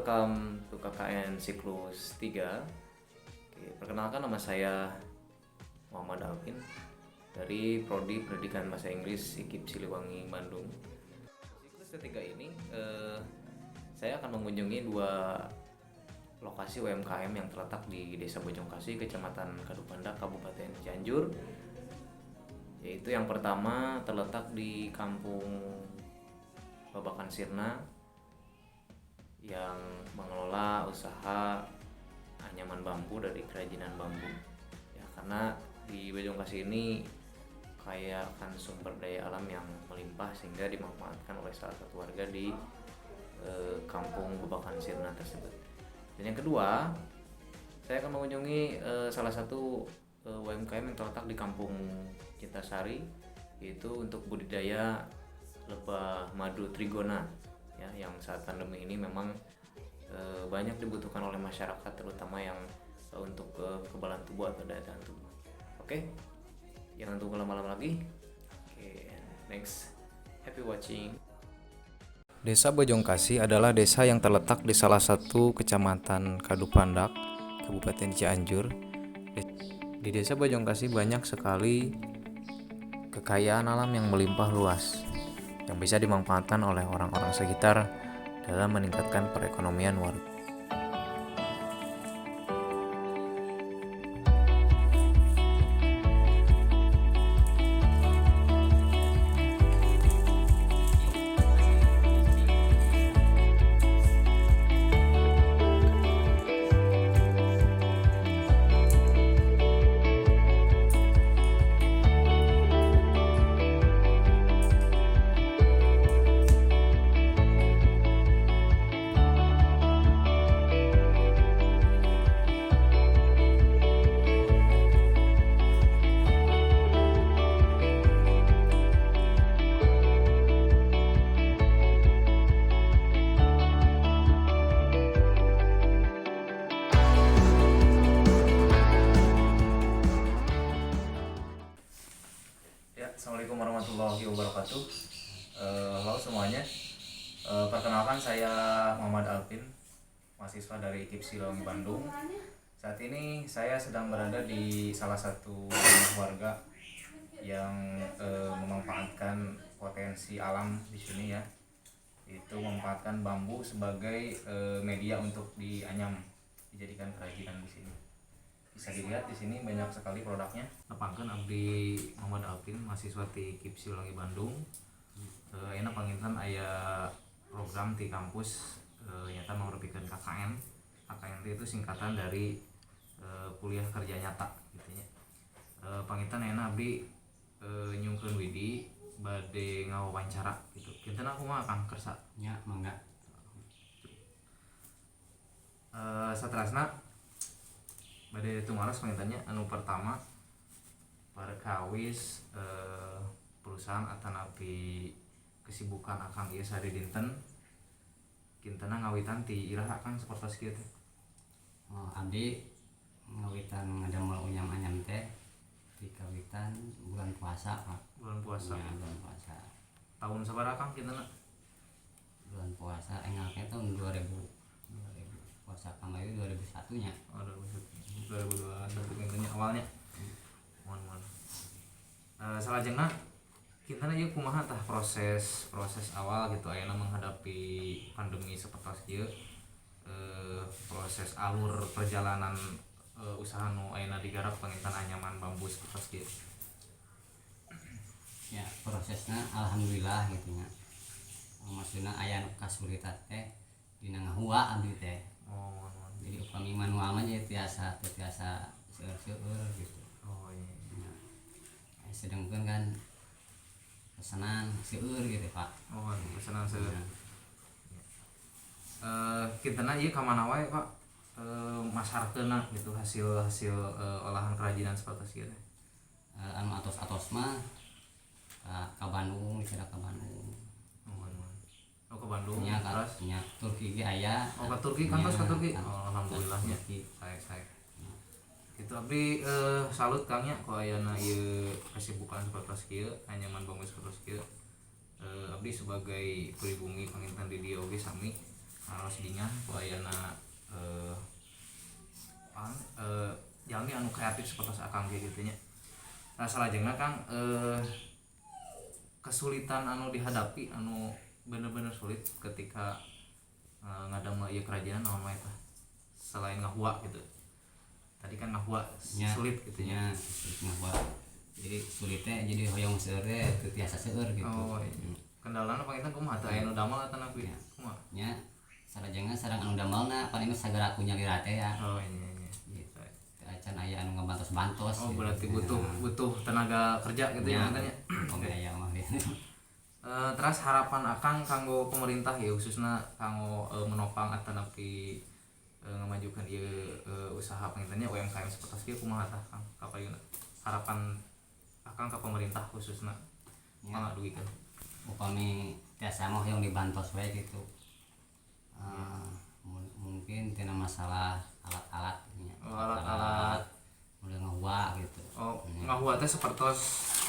welcome to KKN Siklus 3. Oke, perkenalkan nama saya Muhammad Alvin dari Prodi Pendidikan Bahasa Inggris IKIP Siliwangi, Bandung. Siklus ketiga ini saya akan mengunjungi dua lokasi UMKM yang terletak di Desa Bojongkasih, Kecamatan Kadupandak, Kabupaten Cianjur. Yaitu yang pertama terletak di Kampung Babakan Sirna yang mengelola usaha anyaman bambu dari kerajinan bambu. Ya, karena di Bojongkasih ini kaya akan sumber daya alam yang melimpah sehingga dimanfaatkan oleh salah satu warga di Kampung Babakan Sirna tersebut. Dan yang kedua, saya akan mengunjungi salah satu UMKM yang terletak di Kampung Cintasari, yaitu untuk budidaya lebah madu trigona, ya, yang saat pandemi ini memang banyak dibutuhkan oleh masyarakat, terutama yang untuk kekebalan tubuh atau daya tahan tubuh. Oke, jangan tunggu lama-lama lagi. Oke, next, happy watching. Desa Bojongkasih adalah desa yang terletak di salah satu kecamatan Kadupandak, Kabupaten Cianjur. Di desa Bojongkasih banyak sekali kekayaan alam yang melimpah luas yang bisa dimanfaatkan oleh orang-orang sekitar dalam meningkatkan perekonomian warga. Assalamualaikum warahmatullahi wabarakatuh. Halo semuanya. Perkenalkan saya Muhammad Alvin, mahasiswa dari IKIP Siliwangi, Bandung. Saat ini saya sedang berada di salah satu rumah warga yang memanfaatkan potensi alam di sini, ya. Itu memanfaatkan bambu sebagai media untuk dianyam, dijadikan kerajinan di sini. Bisa dilihat di sini banyak sekali produknya. Nepangkeun abdi Muhammad Alvin, mahasiswa di IKIP Siliwangi, Bandung. Enak panginten aya program di kampus nyata mengrupikeun KKN. KKN itu singkatan dari kuliah kerja nyata gitu nya. Panginten enak abdi nyungkeun widi bade ngawawancara gitu. Kinten kumaha Kang kersa? Ya, mangga. Saterasna bade tumaros pangintennya anu pertama perkawis perusahaan atanapi kesibukan akang ieu sari dinten kintena ngawitan ti iraha Kang sapertos kieu teh. Abdi ngawitan ngadamel unyam-anyam teh di kawitan bulan puasa, Pak. Bulan puasa. Ya, bulan puasa. Tahun sabaraha Kang kintena? Bulan puasa enaknya tahun 2000. Puasa kamayu 2001 nya. Oh, 2021 kintenya awalnya. Mohon. Salajengna kintena ieu kumaha tah proses awal gitu ayeuna menghadapi pandemi sapertos kieu. Proses alur perjalanan usaha nu ayeuna digarap panginten anyaman bambu sapertos kieu. Ya, prosesnya alhamdulillah gitu nya. Maksudna aya nu kasulitan teh dina ngahua abdi teh. Oh, Jadi upami manual mah jadi tiasa seueur gitu. oh iya. Ya. Sedangkan kan pesanan seueur gitu, Pak. Oh, pesanan seueur. Ya. Kintena ieu ka mana wae Pak? Masarkeuna gitu hasil olahan kerajinan sapertos kieu teh. Anu atos-atos mah ka Bandung, dikira ka Bandung. Oh, ke Bandung. Nya Terus nya Turki ge aya. oh ke Turki kan, terus ke Turki. Kan. Oh, alhamdulillahnya. Turki. Sae. Gitu abdi salut Kang nya ku ayeuna ieu kasibukan sapertos kieu, anyaman bambu sapertos kieu. Abdi sebagai pribumi panginten di dieu oge sami ngaros dingah ku ayeuna jalmi anu kreatif sapertos akang gitu nya. Nah salajengna Kang kesulitan anu dihadapi anu bener-bener sulit ketika ngadamel ieu kerajinan naon wae tah selain ngahua gitu. Tadi kan ngahua sulit gitu nya. Ngahua. Jadi sulitnya jadi hoyong seueur teu tiasa seueur gitu. Oh, iya. Kendalana pangitan kumaha teh aya nu damel atawa napi? Kumaha? Nya sareng anu damelna paling sagara aku nyalira teh ya. Oh iya iya. Gitu. Acan aya anu ngabantos-bantos. Oh berarti butuh tenaga kerja gitu ya katanya. Oke aya mah gitu. Terus harapan Akang kanggo pemerintah ya khususnya kanggo menopang atau napi ngemajukan ieu usaha pangitannya UMKM seperti kieu kumaha tah Kang kapayuna harapan Akang ke pemerintah khususnya pangaduikeun upami tiasa mah yang dibantos wae gitu. Mungkin tina masalah alat-alat nya. Alat-alat mulai ngahua gitu. oh ngahua teh sapertos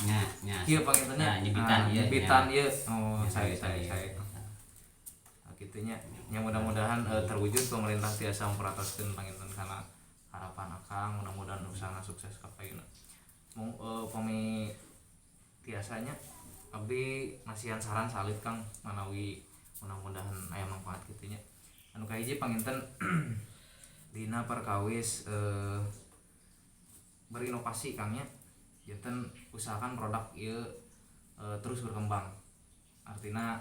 nya kieu pangitannya nyebitan ieu oh saya kitu nya yang mudah-mudahan terwujud pemerintah tiasa memperatoskeun panginten kana harapan Akang mudah-mudahan usahana sukses kapayuna mung upami tiasanya abdi masihan saran salib Kang manawi mudah-mudahan aya manfaat kitu nya anu kahiji panginten dina perkawis berinovasi Kang nya janten usahakan produk ieu terus berkembang artinya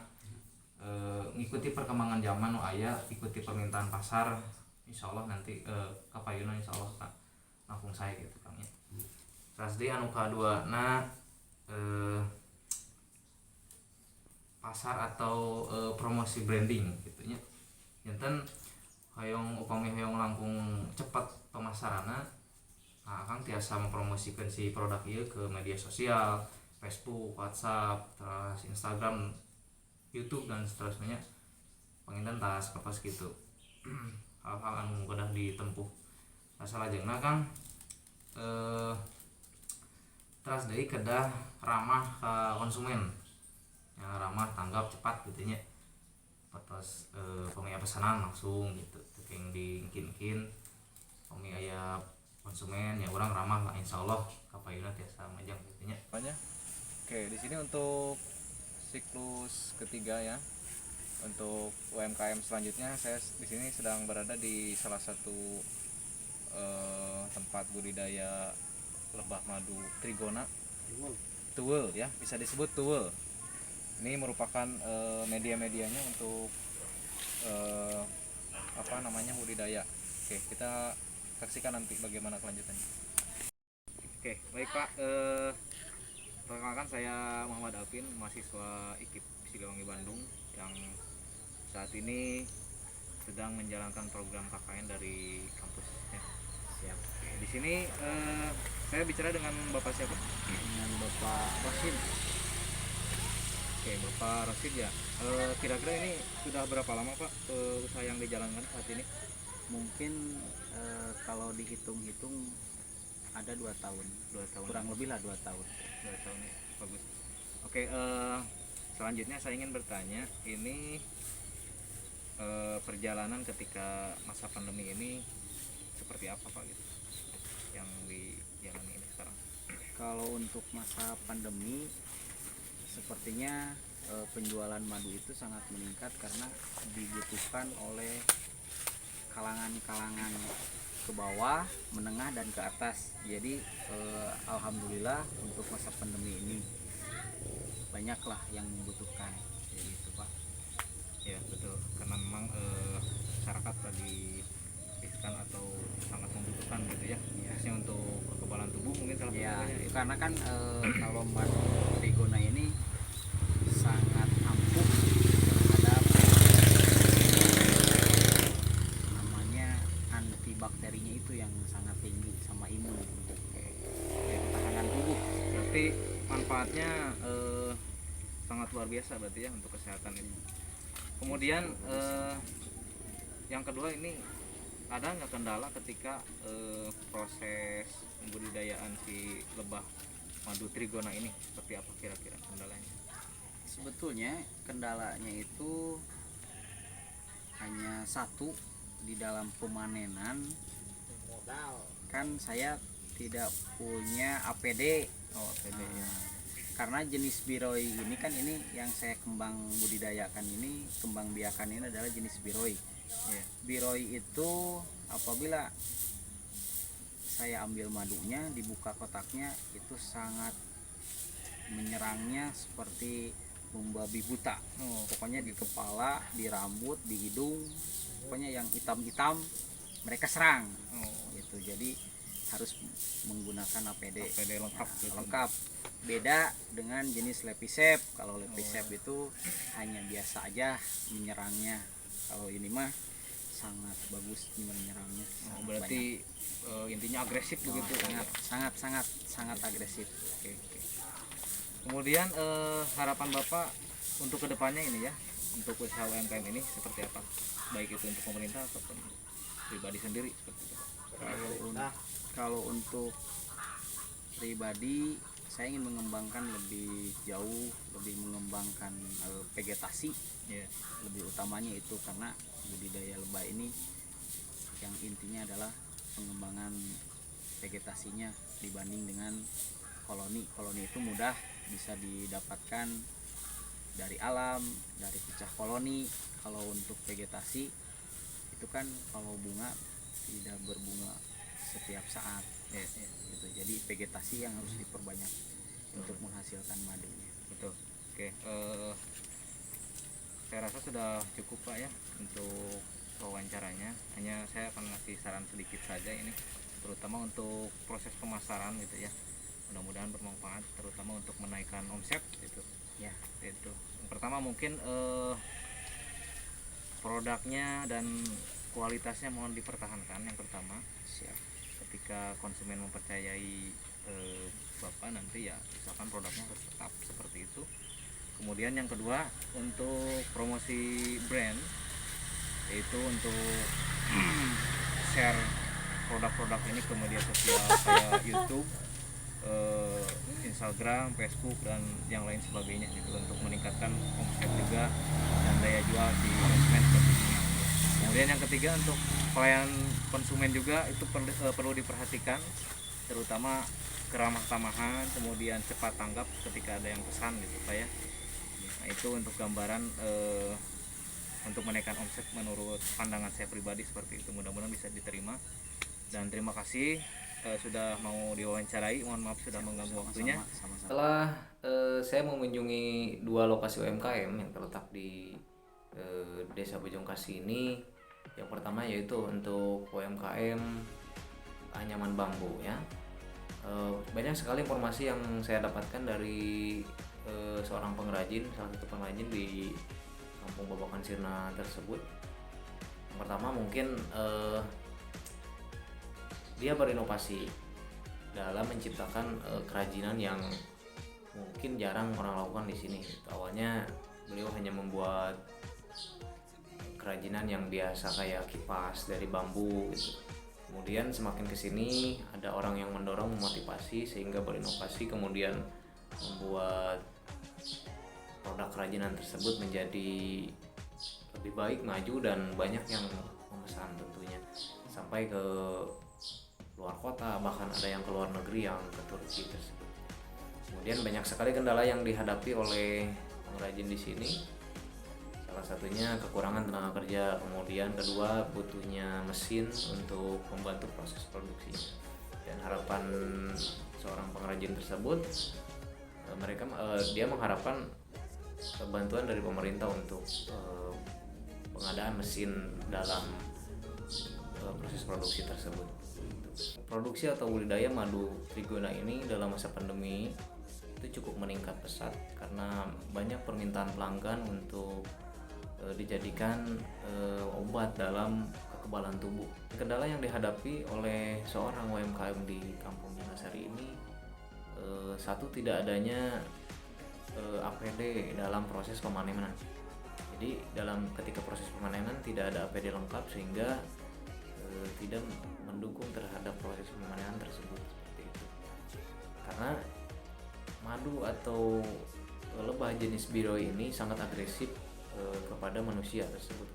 ngikuti perkembangan zaman nu aya ikuti permintaan pasar insyaallah nanti kapayuna insyaallah Kang langkung sae gitu Kang nya. Terus deui anu kaduana pasar atau promosi branding gitu nya. Janten hoyong upami hoyong langkung cepat pemasaranna Kang tiasa mempromosikan si produk ieu ke media sosial, Facebook, WhatsApp, terus Instagram, YouTube dan seterusnya. Panginten tas kapas gitu. Hal-hal anu mudah ditempuh. Salajengna Kang terus deui kedah ramah ke konsumen. Ya, ramah tanggap cepat gitu nya. Terus pengaya pesanan langsung gitu. Teu dingkin-kin. Pemi aya konsumen yang orang ramah lah insyaallah kapayuna tiasa majang gitu nya. Oke, di sini untuk siklus ketiga ya. Untuk UMKM selanjutnya saya di sini sedang berada di salah satu tempat budidaya lebah madu trigona. Tuwel ya, bisa disebut tuwel. Ini merupakan media-medianya untuk budidaya. Oke, kita saksikan nanti bagaimana kelanjutannya. Oke, baik Pak. Perkenalkan saya Muhammad Alvin, mahasiswa IKIP Siliwangi Bandung yang saat ini sedang menjalankan program KKN dari kampus. Ya. Siap. Oke, di sini saya bicara dengan Bapak siapa? Dengan Bapak Rosid. Oke, Bapak Rosid ya. Kira-kira ini sudah berapa lama Pak usaha yang dijalankan saat ini? Mungkin kalau dihitung-hitung ada 2 tahun. 2 tahun. Kurang lebih lah 2 tahun. 2 tahun ya. Bagus. Oke, selanjutnya saya ingin bertanya, ini perjalanan ketika masa pandemi ini seperti apa Pak gitu? Yang dijalani ini sekarang. Kalau untuk masa pandemi sepertinya penjualan madu itu sangat meningkat karena dibutuhkan oleh kalangan-kalangan ke bawah, menengah dan ke atas. Jadi alhamdulillah untuk masa pandemi ini banyaklah yang membutuhkan. Jadi itu Pak. Ya betul, karena memang masyarakat lagi riskan atau sangat membutuhkan gitu ya. Khususnya untuk kekebalan tubuh mungkin salah Ya, satunya. karena kan kalau madu trigona ini sangat ampuh terhadap namanya antibakterinya itu yang sangat tinggi sama imun ketahanan tubuh. Berarti manfaatnya sangat luar biasa berarti ya untuk kesehatan ini. Kemudian yang kedua ini ada nggak kendala ketika proses pembudidayaan si lebah madu trigona ini, seperti apa kira-kira kendalanya? Sebetulnya kendalanya itu hanya satu di dalam pemanenan. Kan saya tidak punya APD. Oh, APD ya. Karena jenis biroi ini kan, ini yang saya kembang budidayakan ini, kembang biakan ini adalah jenis biroi. Iya. Biroi itu apabila saya ambil madunya, dibuka kotaknya, itu sangat menyerangnya seperti membabi buta. Pokoknya di kepala, di rambut, di hidung, pokoknya yang hitam-hitam mereka serang. Gitu. Jadi harus menggunakan APD. APD lengkap gitu. Lengkap. Beda dengan jenis Lepisep. Kalau Lepisep itu hanya biasa aja menyerangnya. Kalau ini mah sangat bagus menyerangnya. Berarti intinya agresif begitu. Sangat agresif. Oke. Kemudian harapan Bapak untuk kedepannya ini ya, untuk usaha UMKM ini seperti apa? Baik itu untuk pemerintah ataupun pribadi sendiri seperti itu. Kalau untuk pribadi, saya ingin mengembangkan lebih jauh, lebih mengembangkan vegetasi. Lebih utamanya itu, karena budidaya lebah ini yang intinya adalah pengembangan vegetasinya dibanding dengan koloni. Koloni itu mudah bisa didapatkan dari alam, dari pecah koloni. Kalau untuk vegetasi itu kan, kalau bunga tidak berbunga setiap saat. Gitu. Jadi vegetasi yang harus diperbanyak untuk menghasilkan madunya. Betul. Oke. Saya rasa sudah cukup Pak ya untuk wawancaranya. Hanya saya akan ngasih saran sedikit saja ini, terutama untuk proses pemasaran gitu ya. Mudah-mudahan bermanfaat, terutama untuk menaikkan omset gitu. Ya, Itu. Yang pertama mungkin produknya dan kualitasnya mohon dipertahankan. Yang pertama, siap. ketika konsumen mempercayai Bapak, nanti ya misalkan produknya harus tetap seperti itu. Kemudian yang kedua, untuk promosi brand, yaitu untuk share produk-produk ini ke media sosial kayak YouTube, Instagram, Facebook, dan yang lain sebagainya gitu, untuk meningkatkan omset juga dan daya jual si konsumen seperti itu. Kemudian yang ketiga, untuk pelayanan konsumen juga itu perlu diperhatikan, terutama keramah tamahan, kemudian cepat tanggap ketika ada yang pesan gitu Pak ya. Nah, itu untuk gambaran untuk menaikkan omset menurut pandangan saya pribadi seperti itu. Mudah-mudahan bisa diterima, dan terima kasih sudah mau diwawancarai. Mohon maaf sudah mengganggu waktunya. Setelah saya mengunjungi 2 lokasi UMKM yang terletak di Desa Bojongkasi ini, yang pertama yaitu untuk UMKM anyaman bambu ya. Banyak sekali informasi yang saya dapatkan dari seorang pengrajin, salah satu pengrajin di Kampung Babakan Sirna tersebut. Yang pertama mungkin dia berinovasi dalam menciptakan kerajinan yang mungkin jarang orang lakukan di sini. Awalnya beliau hanya membuat kerajinan yang biasa kayak kipas dari bambu gitu. Kemudian semakin kesini ada orang yang mendorong, memotivasi sehingga berinovasi, kemudian membuat produk kerajinan tersebut menjadi lebih baik, maju, dan banyak yang memesan tentunya sampai ke luar kota, bahkan ada yang ke luar negeri, yang ke Turki tersebut. Kemudian banyak sekali kendala yang dihadapi oleh pengrajin di sini. Salah satunya kekurangan tenaga kerja, kemudian kedua butuhnya mesin untuk membantu proses produksinya. Dan harapan seorang pengrajin tersebut, dia mengharapkan bantuan dari pemerintah untuk pengadaan mesin dalam proses produksi tersebut. Produksi atau budidaya madu trigona ini dalam masa pandemi itu cukup meningkat pesat karena banyak permintaan pelanggan untuk dijadikan obat dalam kekebalan tubuh. Kendala yang dihadapi oleh seorang UMKM di Kampung Dinasari ini, satu, tidak adanya APD dalam proses pemanenan. Jadi ketika proses pemanenan tidak ada APD lengkap, sehingga tidak mendukung terhadap proses pemanenan tersebut seperti itu. Karena madu atau lebah jenis biroi ini sangat agresif kepada manusia tersebut.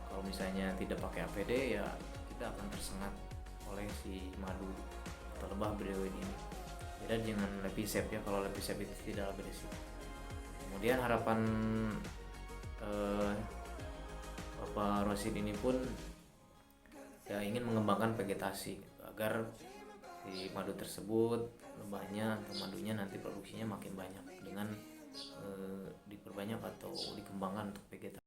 Kalau Kalau misalnya tidak pakai APD ya kita akan tersengat oleh si madu atau lebah Bridewin ini. Beda dengan Lepisep ya, kalau Lepisep itu tidak agresif. Kemudian harapan Bapak Rosid ini pun ya ingin mengembangkan vegetasi agar si madu tersebut, lebahnya atau madunya nanti produksinya makin banyak dengan diperbanyak atau dikembangkan untuk vegetasi.